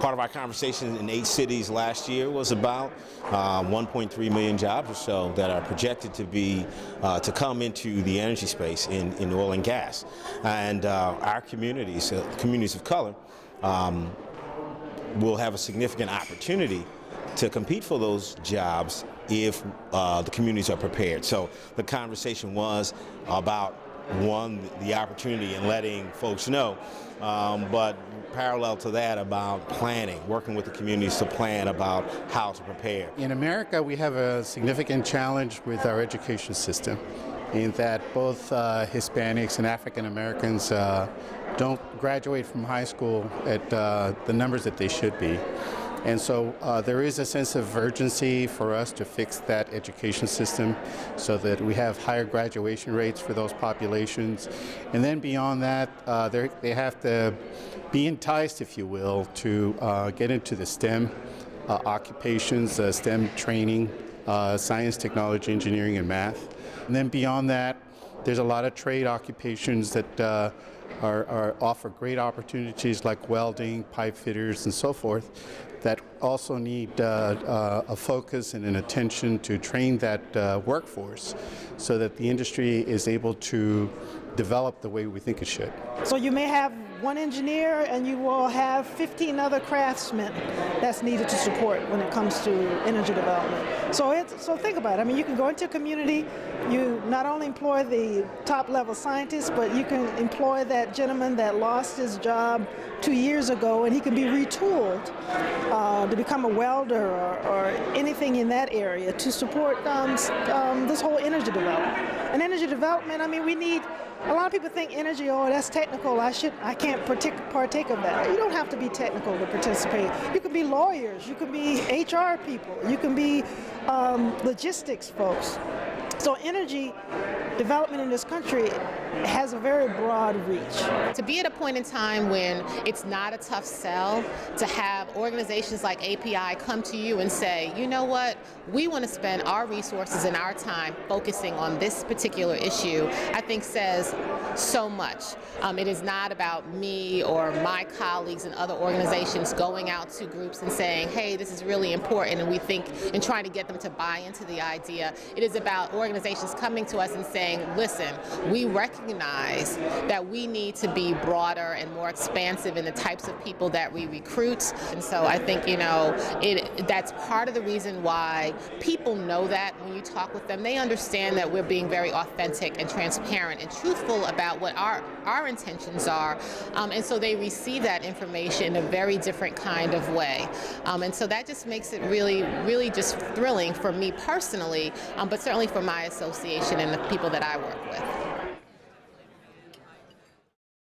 Part of our conversation in 8 cities last year was about 1.3 million jobs or so that are projected to be to come into the energy space in oil and gas. And our communities, communities of color, will have a significant opportunity to compete for those jobs if the communities are prepared. So the conversation was about, one, the opportunity and letting folks know, but parallel to that about planning, working with the communities to plan about how to prepare. In America, we have a significant challenge with our education system in that both Hispanics and African Americans don't graduate from high school at the numbers that they should be. And so there is a sense of urgency for us to fix that education system so that we have higher graduation rates for those populations. And then beyond that, they have to be enticed, if you will, to get into the STEM occupations, STEM training, science, technology, engineering, and math. And then beyond that, there's a lot of trade occupations that offer great opportunities like welding, pipe fitters, and so forth, that also need a focus and an attention to train that workforce so that the industry is able to develop the way we think it should. So you may have one engineer and you will have 15 other craftsmen that's needed to support when it comes to energy development. So think about it. I mean, you can go into a community, you not only employ the top level scientists, but you can employ that gentleman that lost his job 2 years ago and he can be retooled to become a welder or anything in that area to support this whole energy development. And energy development, I mean, we need, a lot of people think energy, oh, that's technical, I can't partake of that. You don't have to be technical to participate. You can be lawyers, you can be HR people, you can be logistics folks. So energy development in this country has a very broad reach. To be at a point in time when it's not a tough sell, to have organizations like API come to you and say, you know what, we want to spend our resources and our time focusing on this particular issue, I think says so much. It is not about me or my colleagues and other organizations going out to groups and saying, hey, this is really important, and we think, and trying to get them to buy into the idea. It is about organizations coming to us and saying, listen, we recognize that we need to be broader and more expansive in the types of people that we recruit. And so I think, you know, that's part of the reason why people know that when you talk with them, they understand that we're being very authentic and transparent and truthful about what our intentions are. And so they receive that information in a very different kind of way. And so that just makes it really, really just thrilling for me personally, but certainly for my association and the people that I work with.